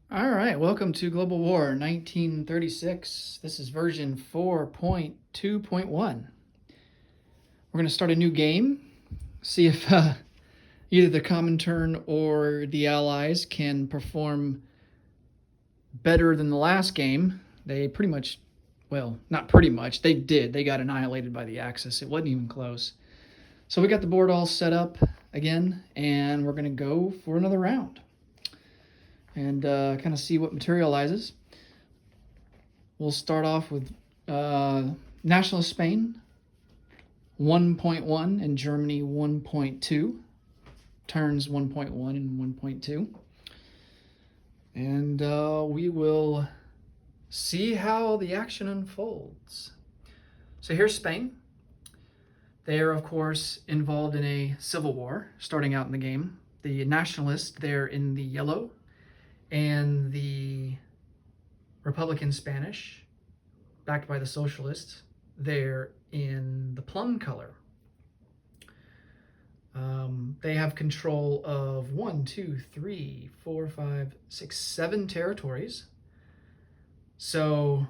All right, welcome to Global War 1936. This is version 4.2.1. We're going to start a new game, see if either the Comintern or the Allies can perform better than the last game. They pretty much, well, not pretty much, they did. They got annihilated by the Axis. It wasn't even close. So we got the board all set up again, and we're going to go for another round and kind of see what materializes. We'll start off with Nationalist Spain 1.1 and Germany 1.2. Turns 1.1 and 1.2. And we will see how the action unfolds. So here's Spain. They are, of course, involved in a civil war starting out in the game. The Nationalists, they're in the yellow, and the Republican Spanish, backed by the Socialists, they're in the plum color. They have control of 7 territories. So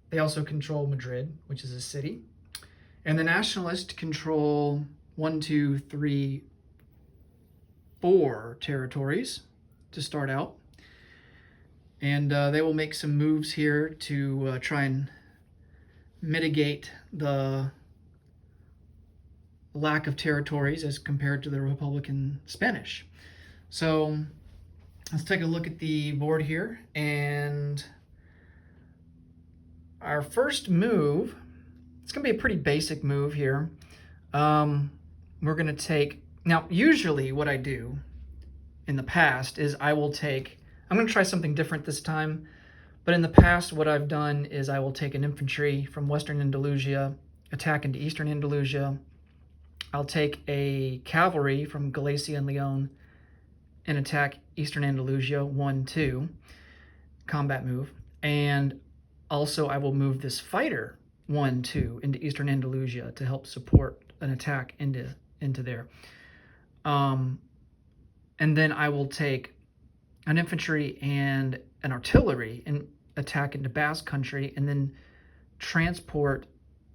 they also control Madrid, which is a city. And the Nationalists control 4 territories to start out. And they will make some moves here to try and mitigate the lack of territories as compared to the Republican Spanish. So let's take a look at the board here. And our first move, it's going to be a pretty basic move here. We're going to take, now usually what I do in the past is I'm going to try something different this time, but in the past what I've done is I will take an infantry from Western Andalusia, attack into Eastern Andalusia. I'll take a cavalry from Galicia and Leon and attack Eastern Andalusia, 1-2, combat move. And also I will move this fighter 1-2 into Eastern Andalusia to help support an attack into there. And then I will take an infantry and an artillery and attack into Basque Country, and then transport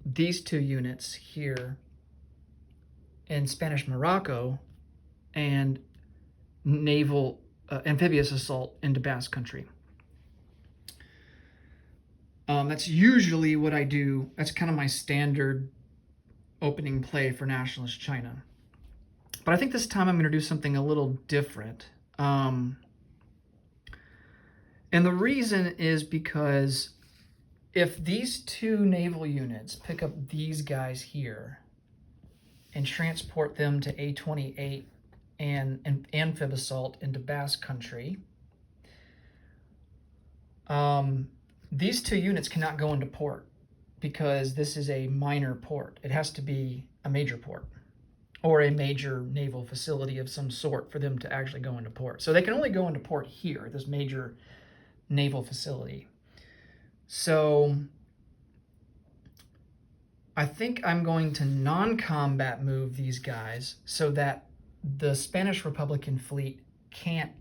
these 2 units here in Spanish Morocco and naval amphibious assault into Basque Country. That's usually what I do. That's kind of my standard opening play for Nationalist China. But I think this time I'm going to do something a little different. And the reason is because if these 2 naval units pick up these guys here and transport them to A-28 and amphib assault into Basque Country, these 2 units cannot go into port because this is a minor port. It has to be a major port or a major naval facility of some sort for them to actually go into port. So they can only go into port here, this major naval facility. So I think I'm going to non-combat move these guys so that the Spanish Republican fleet can't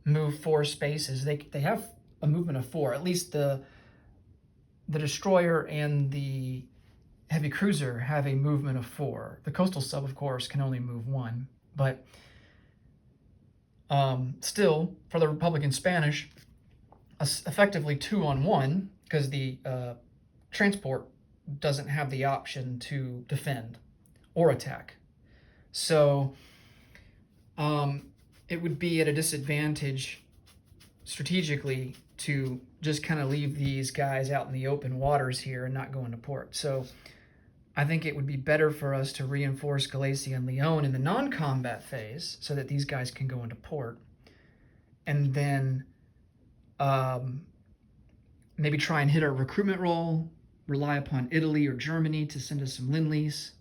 move 4 spaces. They have a movement of 4. At least the destroyer and the heavy cruiser have a movement of 4. The coastal sub, of course, can only move 1. But still, for the Republican Spanish, effectively 2-on-1, because the transport doesn't have the option to defend or attack. So it would be at a disadvantage strategically to just kind of leave these guys out in the open waters here and not go into port. So I think it would be better for us to reinforce Galicia and Leon in the non-combat phase so that these guys can go into port, and then maybe try and hit our recruitment roll, rely upon Italy or Germany to send us some Lend-Lease,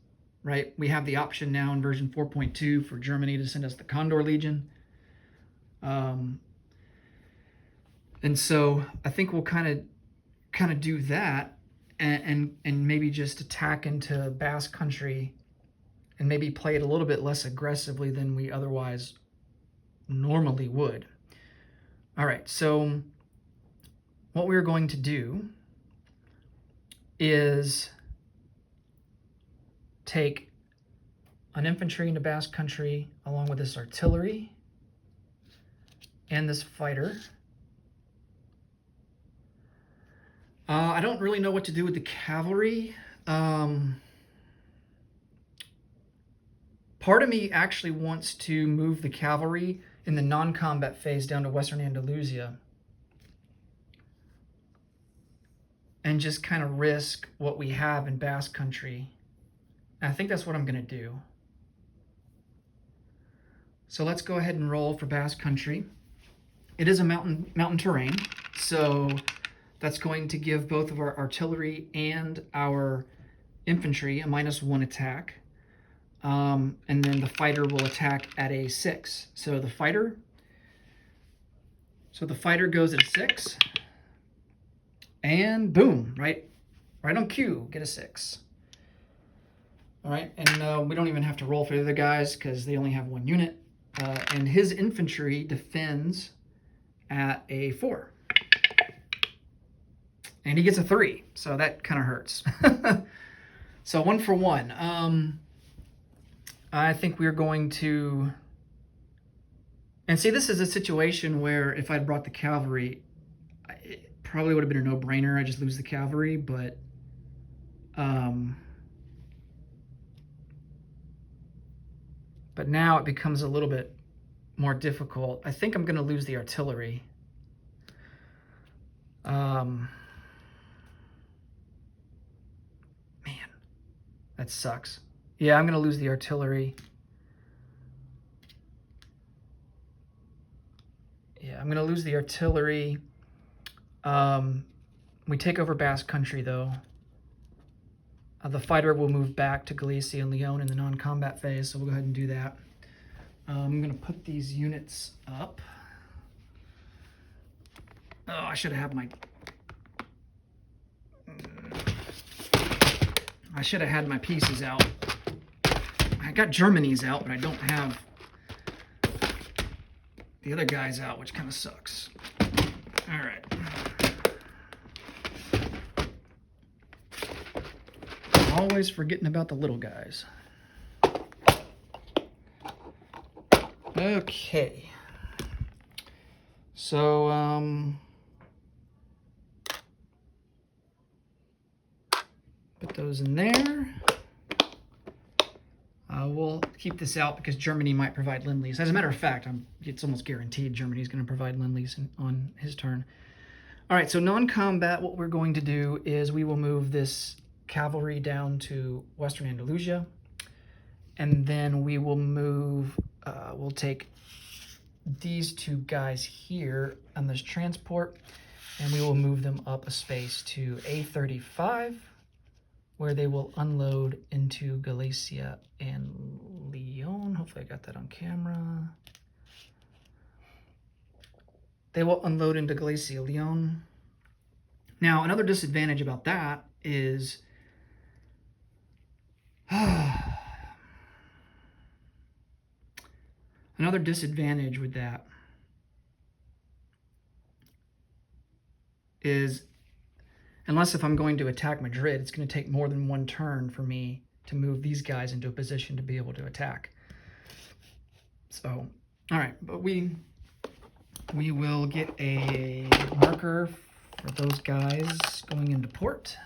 right? We have the option now in version 4.2 for Germany to send us the Condor Legion. And so I think we'll kind of do that and maybe just attack into Basque Country and maybe play it a little bit less aggressively than we otherwise normally would. All right, so what we're going to do is take an infantry into Basque Country along with this artillery and this fighter. I don't really know what to do with the cavalry. Part of me actually wants to move the cavalry in the non-combat phase down to Western Andalusia and just kind of risk what we have in Basque Country. And I think that's what I'm going to do. So let's go ahead and roll for Basque Country. It is a mountain terrain, so that's going to give both of our artillery and our infantry a -1 attack. And then the fighter will attack at a 6. So the fighter goes at a 6. And boom, right on cue, get a 6. All right, and we don't even have to roll for the other guys because they only have 1 unit. And his infantry defends at a 4. And he gets a 3, so that kind of hurts. So 1 for 1. I think we're going to... And see, this is a situation where if I'd brought the cavalry, it probably would have been a no-brainer. I just lose the cavalry, but... But now it becomes a little bit more difficult. I think I'm going to lose the artillery. Man, that sucks. Yeah, I'm going to lose the artillery. Yeah, I'm going to lose the artillery. We take over Basque Country, though. The fighter will move back to Galicia and Leon in the non-combat phase, so we'll go ahead and do that. I'm going to put these units up. Oh, I should have had my pieces out. I got Germany's out, but I don't have the other guys out, which kind of sucks. All right. Always forgetting about the little guys. Okay. So, put those in there. We'll keep this out because Germany might provide Lend-Lease. As a matter of fact, it's almost guaranteed Germany's going to provide Lend-Lease on his turn. All right, so non-combat, what we're going to do is we will move this cavalry down to Western Andalusia, and then we will move, we'll take these 2 guys here on this transport, and we will move them up a space to A35, where they will unload into Galicia and Leon. Hopefully I got that on camera. They will unload into Galicia, Leon. Now, another disadvantage about that is another disadvantage with that is, unless if I'm going to attack Madrid, it's going to take more than 1 turn for me to move these guys into a position to be able to attack. So, all right, but we will get a marker for those guys going into port.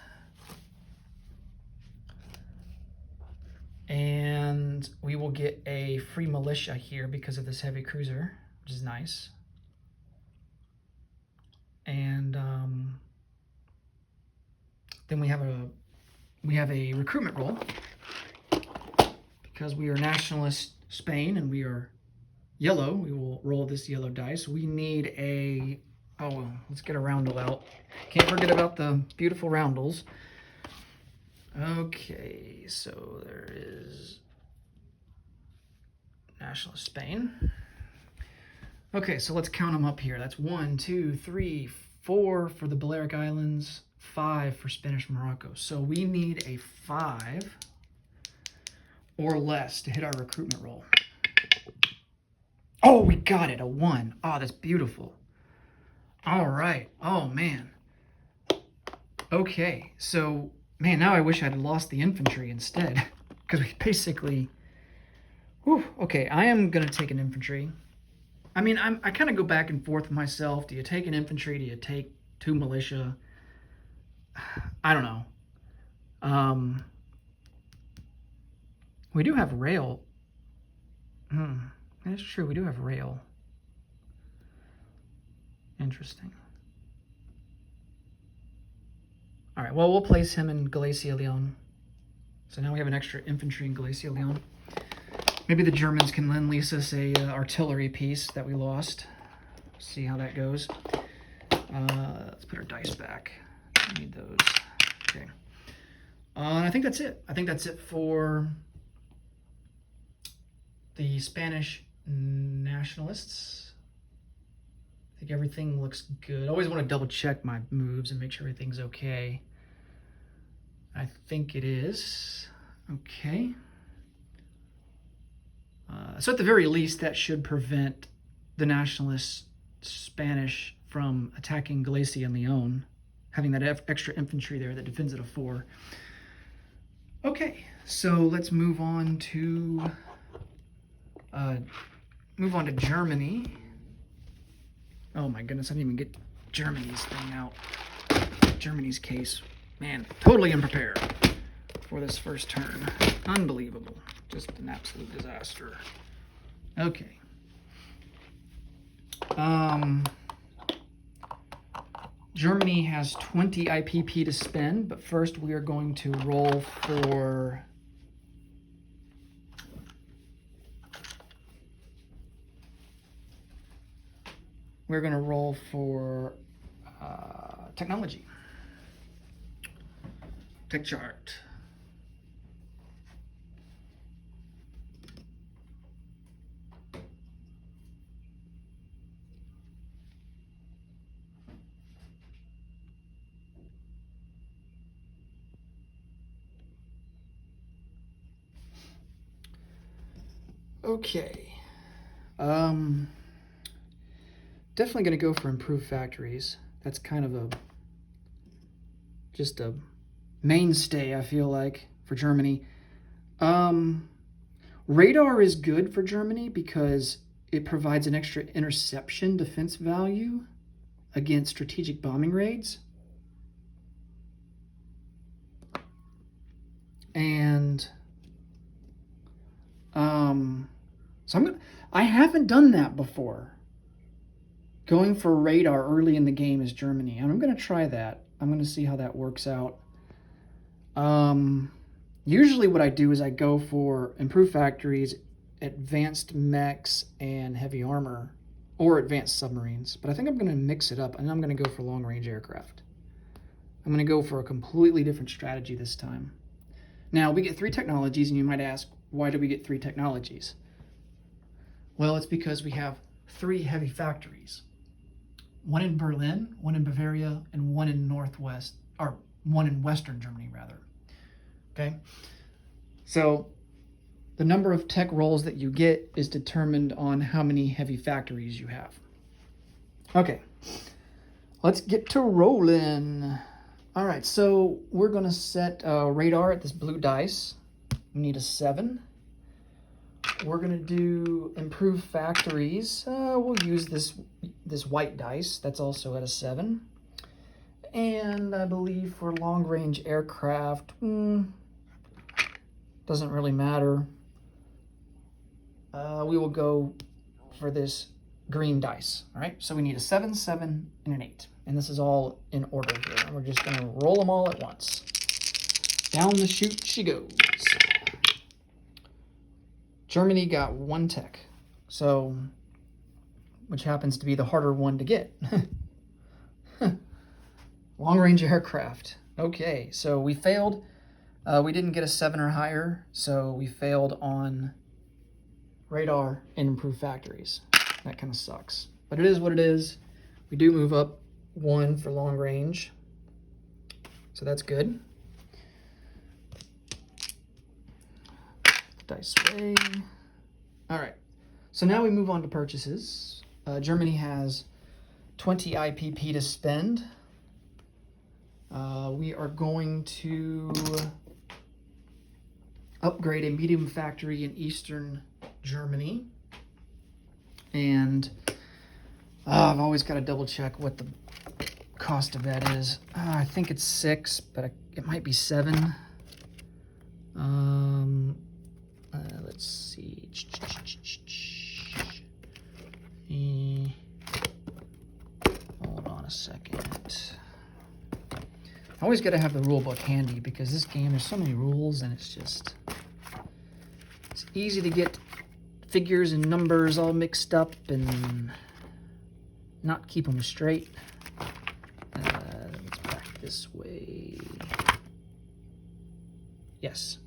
And we will get a free militia here because of this heavy cruiser, which is nice. And then we have a recruitment roll because we are Nationalist Spain and we are yellow. We will roll this yellow dice. We need a, let's get a roundel out. Can't forget about the beautiful roundels. Okay, so there is Nationalist Spain. Okay, so let's count them up here. That's 1, 2, 3, 4 for the Balearic Islands, 5 for Spanish Morocco. So we need a 5 or less to hit our recruitment roll. Oh, we got it, a 1. Oh, that's beautiful. All right. Oh, man. Okay, so, man, now I wish I'd lost the infantry instead. Because we basically... Whew, okay, I am going to take an infantry. I mean, I kind of go back and forth with myself. Do you take an infantry? Do you take 2 militia? I don't know. We do have rail. That's true. We do have rail. Interesting. All right. Well, we'll place him in Galicia Leon. So now we have an extra infantry in Galicia Leon. Maybe the Germans can lend lease us a artillery piece that we lost. See how that goes. Let's put our dice back. We need those. Okay. And I think that's it. I think that's it for the Spanish nationalists. I think everything looks good. I always want to double check my moves and make sure everything's okay. I think it is. Okay. So at the very least, that should prevent the nationalist Spanish from attacking Galicia and Leon, having that extra infantry there that defends at a 4. Okay, so let's move on to Germany. Oh my goodness, I didn't even get Germany's thing out. Germany's case. Man, totally unprepared for this first turn. Unbelievable. Just an absolute disaster. Okay. Germany has 20 IPP to spend, but first we are going to roll for technology. Tech chart. Okay. Definitely going to go for improved factories. That's kind of just a mainstay, I feel like, for Germany. Radar is good for Germany because it provides an extra interception defense value against strategic bombing raids. And so I haven't done that before. Going for radar early in the game is Germany. And I'm going to try that. I'm going to see how that works out. Usually what I do is I go for improved factories, advanced mechs, and heavy armor, or advanced submarines. But I think I'm going to mix it up, and I'm going to go for long-range aircraft. I'm going to go for a completely different strategy this time. Now, we get 3 technologies, and you might ask, why do we get 3 technologies? Well, it's because we have 3 heavy factories. 1 in Berlin, 1 in Bavaria, and 1 in one in Western Germany, rather. Okay? So, the number of tech rolls that you get is determined on how many heavy factories you have. Okay. Let's get to rolling. All right, so we're going to set radar at this blue dice. We need a 7. We're going to do improved factories. We'll use this white dice. That's also at a 7. And I believe for long-range aircraft, doesn't really matter. We will go for this green dice. All right, so we need a 7, 7, and an 8. And this is all in order here. And we're just going to roll them all at once. Down the chute she goes. Germany got 1 tech, so which happens to be the harder one to get. Long-range aircraft. Okay, so we failed. We didn't get a 7 or higher, so we failed on radar and improved factories. That kind of sucks, but it is what it is. We do move up 1 for long range, so that's good. Dice away. All right, So now we move on to purchases. Germany has 20 IPP to spend. We are going to upgrade a medium factory in Eastern Germany. And I've always got to double check what the cost of that is. I think it's 6, but it might be 7. Let's see. Hold on a second. I always got to have the rule book handy because this game, there's so many rules and it's easy to get figures and numbers all mixed up and not keep them straight. Let's back this way. Yes.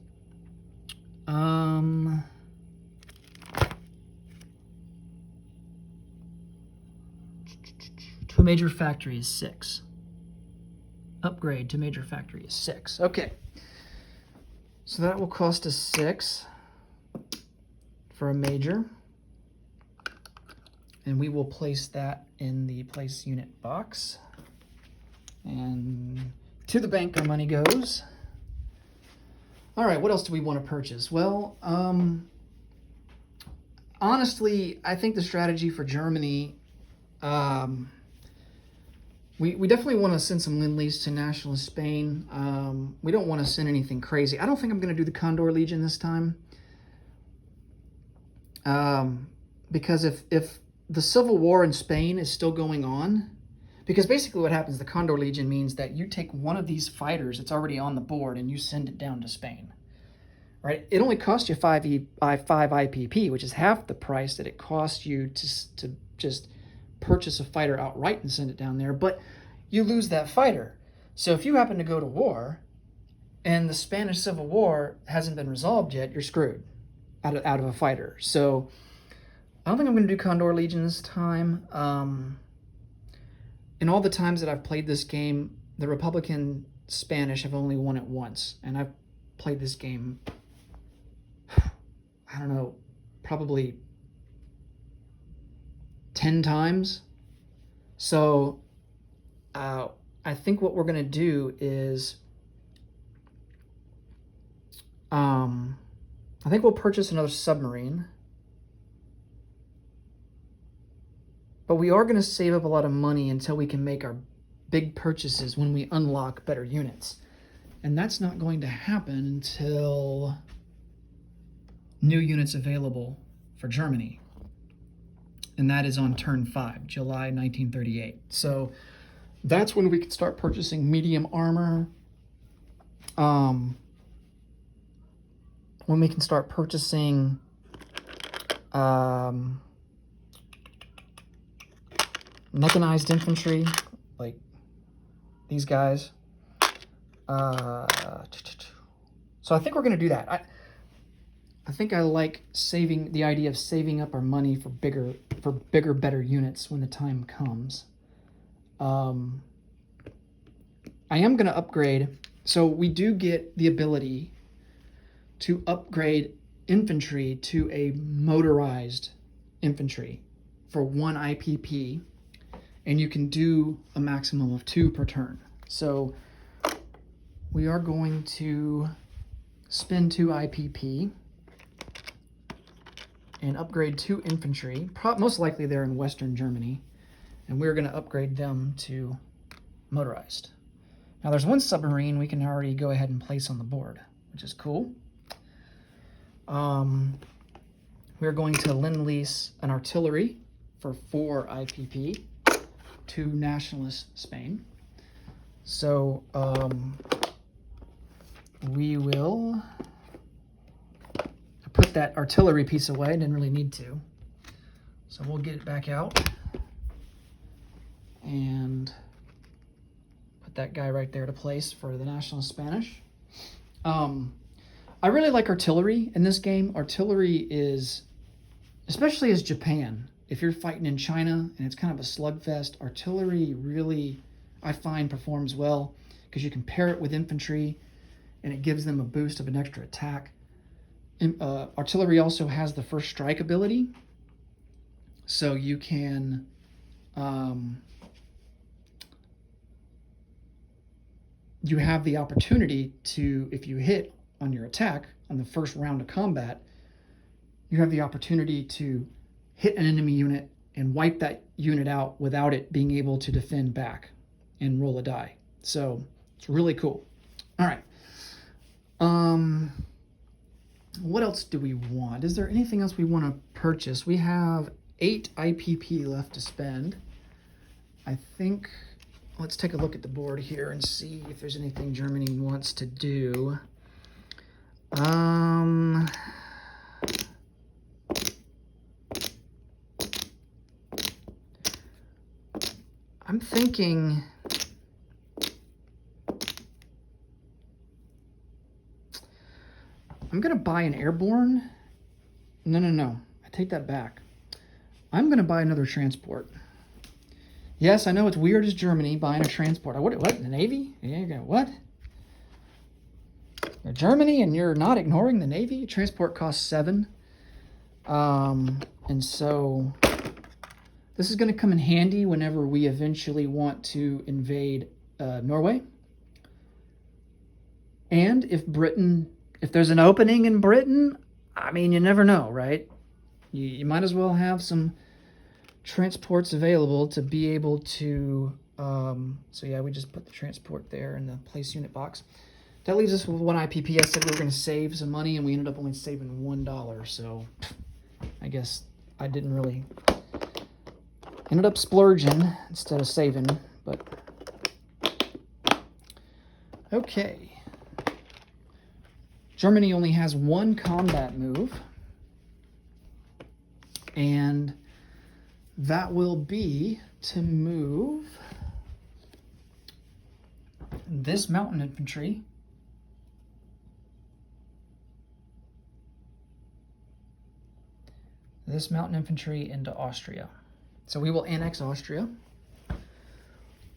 To a major factory is 6. Upgrade to major factory is 6. Okay. So that will cost us 6 for a major. And we will place that in the place unit box. And to the bank our money goes. All right, what else do we want to purchase? Well, honestly, I think the strategy for Germany, we definitely want to send some Lend-Lease to Nationalist Spain. We don't want to send anything crazy. I don't think I'm going to do the Condor Legion this time. Because if the Civil War in Spain is still going on, because basically what happens, the Condor Legion means that you take one of these fighters that's already on the board and you send it down to Spain, right? It only costs you 5 IPP, which is half the price that it costs you to just purchase a fighter outright and send it down there, but you lose that fighter. So if you happen to go to war and the Spanish Civil War hasn't been resolved yet, you're screwed out of a fighter. So I don't think I'm going to do Condor Legion this time. In all the times that I've played this game, the Republican Spanish have only won it once. And I've played this game, I don't know, probably 10 times. So I think what we're going to do is, I think we'll purchase another submarine. But we are going to save up a lot of money until we can make our big purchases when we unlock better units. And that's not going to happen until new units available for Germany. And that is on turn 5, July 1938. So that's when we can start purchasing medium armor. When we can start purchasing mechanized infantry, like these guys. So I think we're going to do that. I think I like the idea of saving up our money for bigger, better units when the time comes. I am going to upgrade. So we do get the ability to upgrade infantry to a motorized infantry for 1 IPP. And you can do a maximum of 2 per turn. So we are going to spend 2 IPP and upgrade 2 infantry. Most likely they're in Western Germany. And we're going to upgrade them to motorized. Now there's 1 submarine we can already go ahead and place on the board, which is cool. We're going to Lend-Lease an artillery for 4 IPP to Nationalist Spain. So we will put that artillery piece away. Didn't really need to. So we'll get it back out and put that guy right there to place for the Nationalist Spanish. I really like artillery in this game. Artillery is, especially as Japan, if you're fighting in China and it's kind of a slugfest, artillery really, I find, performs well because you can pair it with infantry and it gives them a boost of an extra attack. Artillery also has the first strike ability, So you can you have the opportunity to, if you hit on your attack on the first round of combat, you have the opportunity to hit an enemy unit and wipe that unit out without it being able to defend back and roll a die. So it's really cool. All right. What else do we want? Is there anything else we want to purchase? We have 8 IPP left to spend. I think, let's take a look at the board here and see if there's anything Germany wants to do. I'm thinking I'm going to buy an airborne. No. I take that back. I'm going to buy another transport. Yes, I know it's weird as Germany buying a transport. What, the Navy? Yeah, you're going, what? You're Germany and you're not ignoring the Navy? Transport costs 7. And so this is going to come in handy whenever we eventually want to invade Norway. And if there's an opening in Britain, I mean, you never know, right? You might as well have some transports available to be able to, so yeah, we just put the transport there in the place unit box. That leaves us with 1 IPP. I said we were going to save some money, and we ended up only saving $1, so I guess I didn't really, ended up splurging instead of saving, but okay. Germany only has 1 combat move, and that will be to move this mountain infantry into Austria. So we will annex Austria.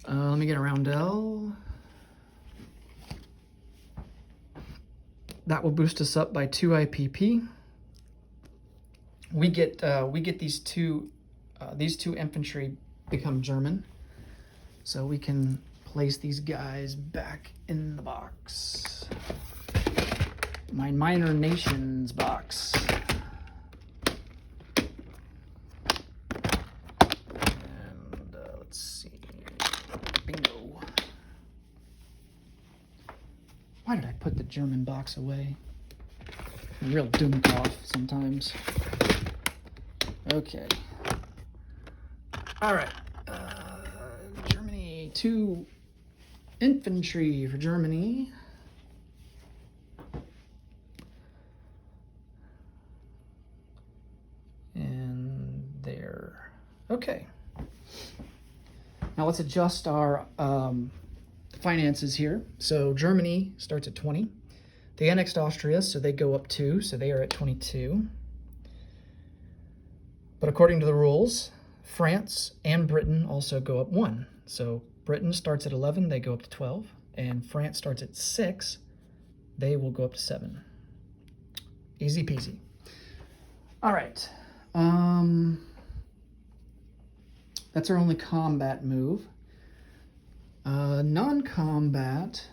Let me get a roundel. That will boost us up by 2 IPP. We get these two infantry become German, so we can place these guys back in the box. My minor nations box. And let's see. Bingo. Why did I put the German box away? A real doom cough sometimes. Okay. All right. Germany, 2 infantry for Germany. And there. Okay. Now let's adjust our finances here. So Germany starts at 20. They annexed Austria, so they go up 2, so they are at 22. But according to the rules, France and Britain also go up 1. So Britain starts at 11, they go up to 12. And France starts at 6, they will go up to 7. Easy peasy. All right. That's our only combat move. Non-combat.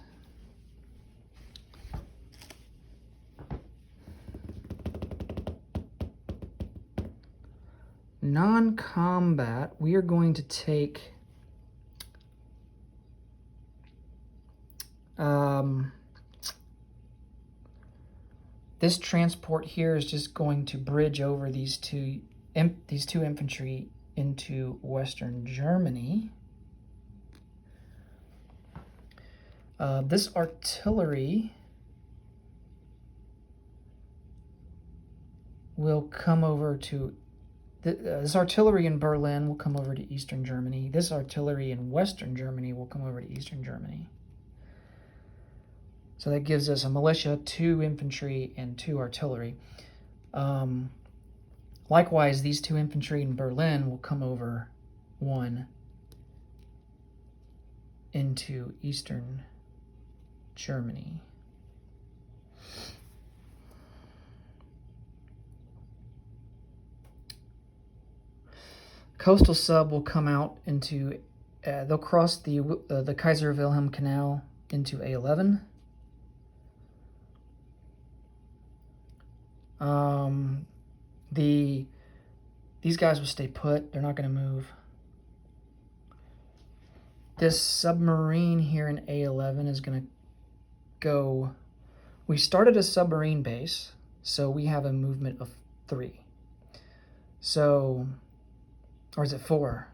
Non-combat, we are going to take this transport here is just going to bridge over these two infantry into Western Germany. This artillery will come over to this artillery in Berlin will come over to Eastern Germany. This artillery in Western Germany will come over to Eastern Germany. So that gives us a militia, 2 infantry, and 2 artillery. Likewise, these 2 infantry in Berlin will come over 1 into Eastern Germany. coastal sub will come out into, they'll cross the Kaiser Wilhelm Canal into A11. These guys will stay put. They're not going to move. This submarine here in A11 is going to go. We started a submarine base, so we have a movement of 3. So, or is it 4?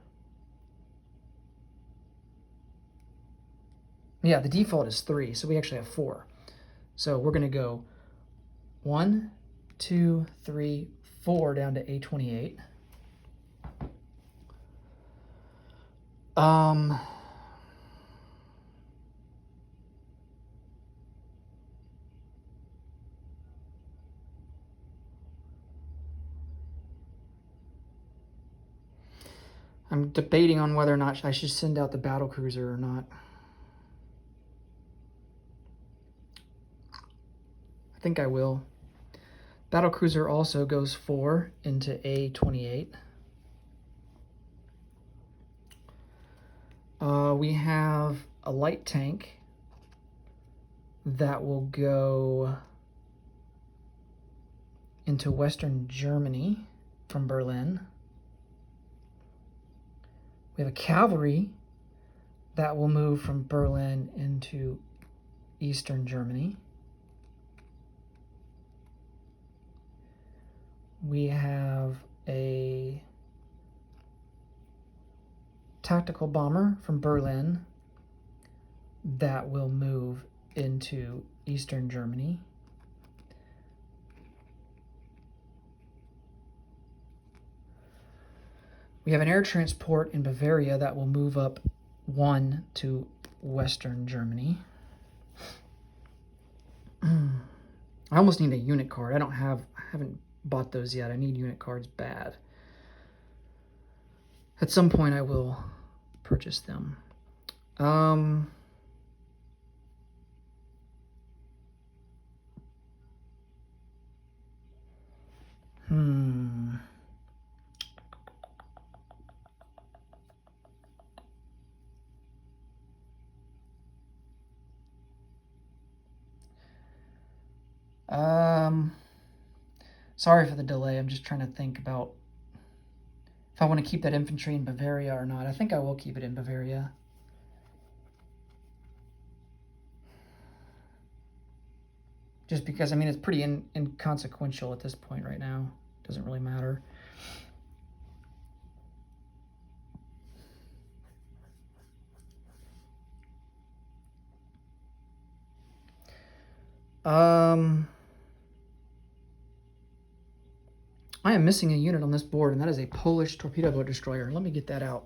Yeah, the default is 3, so we actually have 4. So we're going to go 1, 2, 3, 4 down to A28. I'm debating on whether or not I should send out the battle cruiser or not. I think I will. Battle cruiser also goes 4 into A28. We have a light tank that will go into Western Germany from Berlin. We have a cavalry that will move from Berlin into Eastern Germany. We have a tactical bomber from Berlin that will move into Eastern Germany. We have an air transport in Bavaria that will move up 1 to Western Germany. I almost need a unit card. I haven't bought those yet. I need unit cards bad. At some point I will purchase them. Sorry for the delay. I'm just trying to think about if I want to keep that infantry in Bavaria or not. I think I will keep it in Bavaria. Just because, I mean, it's pretty inconsequential at this point right now. Doesn't really matter. I am missing a unit on this board, and that is a Polish torpedo boat destroyer. Let me get that out.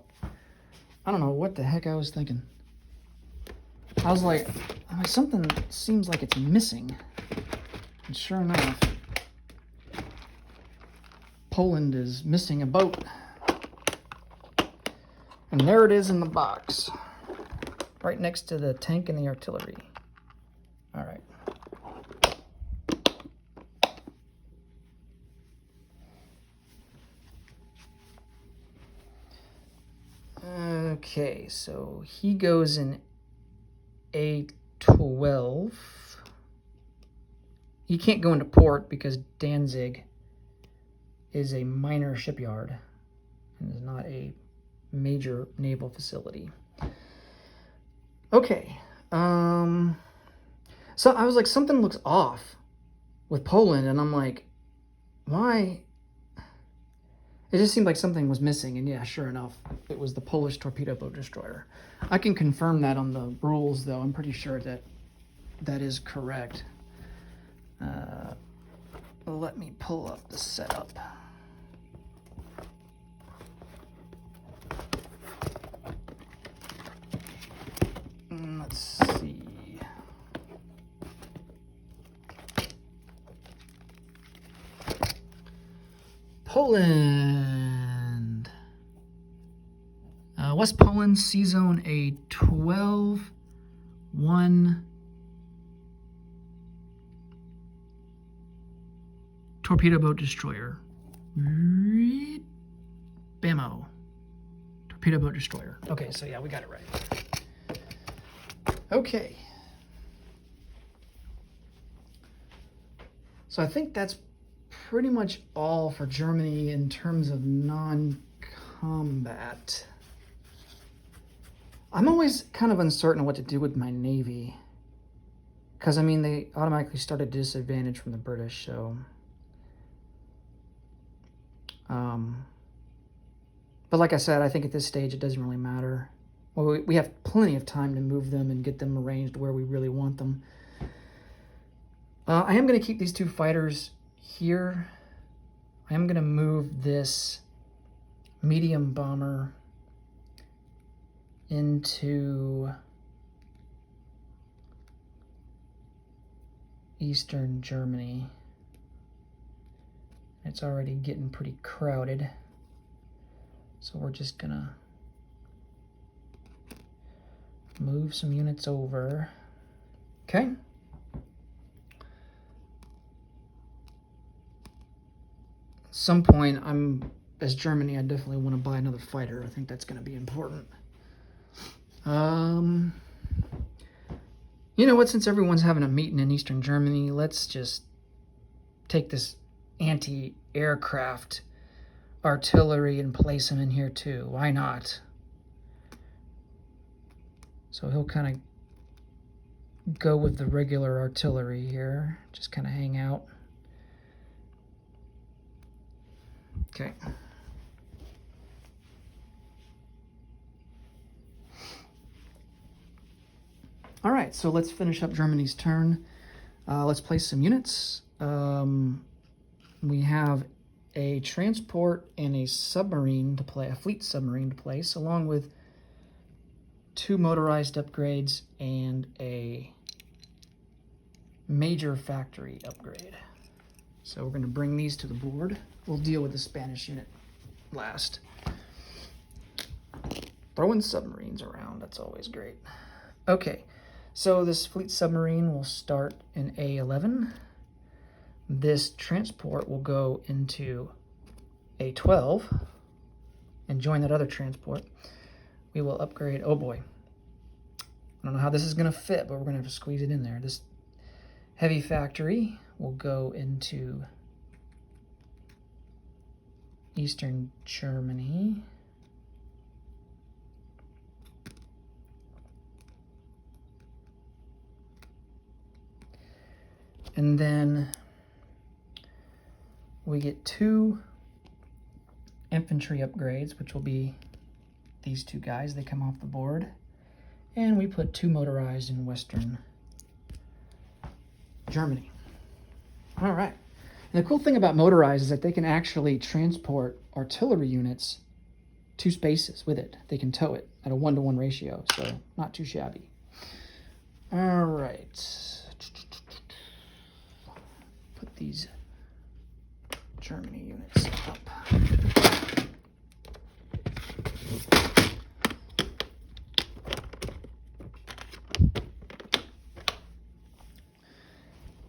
I don't know what the heck I was thinking. I was like something seems like it's missing. And sure enough, Poland is missing a boat. And there it is in the box, right next to the tank and the artillery. All right. Okay, so he goes in A12. He can't go into port because Danzig is a minor shipyard and is not a major naval facility. Okay. So I was like, something looks off with Poland, and I'm like, why? It just seemed like something was missing, and yeah, sure enough, it was the Polish torpedo boat destroyer. I can confirm that on the rules, though. I'm pretty sure that that is correct. Let me pull up the setup. Let's see. Poland. West Poland, C-Zone A12, 1 torpedo boat destroyer. Bammo. torpedo boat destroyer. Okay, so yeah, we got it right. Okay. So I think that's pretty much all for Germany in terms of non-combat. I'm always kind of uncertain what to do with my Navy. Because, I mean, they automatically start at disadvantage from the British, so... But like I said, I think at this stage it doesn't really matter. Well, we have plenty of time to move them and get them arranged where we really want them. I am going to keep these two fighters here. I am going to move this medium bomber into Eastern Germany. It's already getting pretty crowded. So we're just gonna move some units over. Okay. At some point, as Germany, I definitely want to buy another fighter. I think that's going to be important. You know what? Since everyone's having a meeting in Eastern Germany, let's just take this anti-aircraft artillery and place him in here too. Why not? So he'll kind of go with the regular artillery here. Just kind of hang out. Okay. All right, so let's finish up Germany's turn. Let's place some units. We have a transport and a submarine to play, a fleet submarine to place, along with 2 motorized upgrades and a major factory upgrade. So we're going to bring these to the board. We'll deal with the Spanish unit last. Throwing submarines around, that's always great. Okay, so this fleet submarine will start in A11. This transport will go into A12 and join that other transport. We will upgrade, oh boy. I don't know how this is going to fit, but we're going to have to squeeze it in there. This heavy factory will go into Eastern Germany. And then we get 2 infantry upgrades, which will be these 2 guys. They come off the board. And we put 2 motorized in Western Germany. All right. And the cool thing about motorized is that they can actually transport artillery units 2 spaces with it. They can tow it at a 1-to-1 ratio, so not too shabby. All right. Put these Germany units up.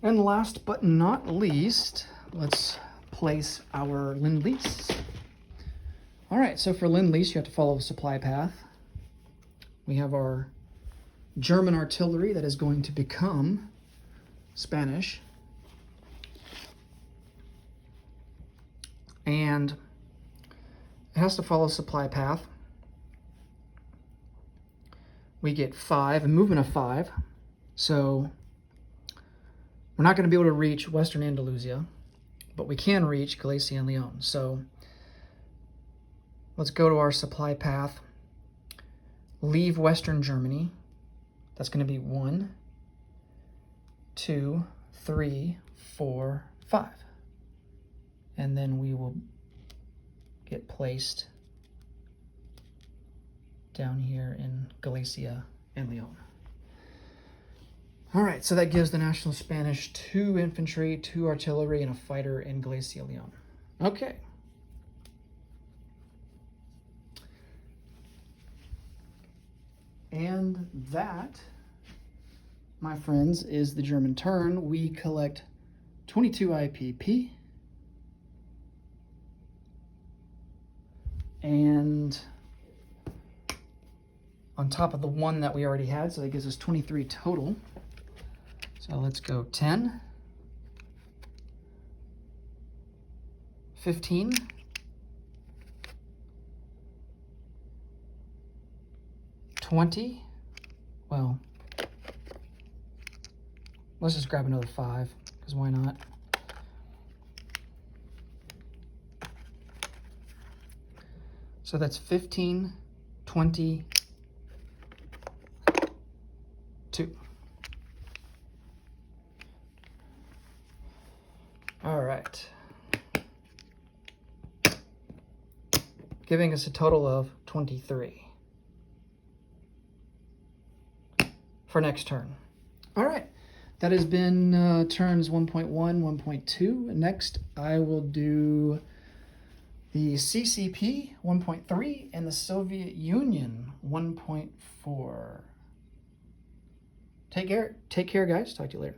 And last but not least, let's place our Lend-Lease. All right, so for Lend-Lease, you have to follow a supply path. We have our German artillery that is going to become Spanish. And it has to follow a supply path. We get 5, a movement of 5. So we're not going to be able to reach Western Andalusia, but we can reach Galicia and Leon. So let's go to our supply path, leave Western Germany. That's going to be 1, 2, 3, 4, 5. And then we will get placed down here in Galicia and Leon. All right, so that gives the National Spanish 2 infantry, 2 artillery, and a fighter in Galicia, Leon. Okay. And that, my friends, is the German turn. We collect 22 IPP. And on top of the 1 that we already had, so that gives us 23 total. So let's go 10, 15, 20. Well, let's just grab another 5, because why not? So that's 15, 20, 2. All right. Giving us a total of 23 for next turn. All right. That has been turns 1.1, 1.2. Next, I will do the CCP 1.3 and the Soviet Union 1.4. Take care, guys. Talk to you later.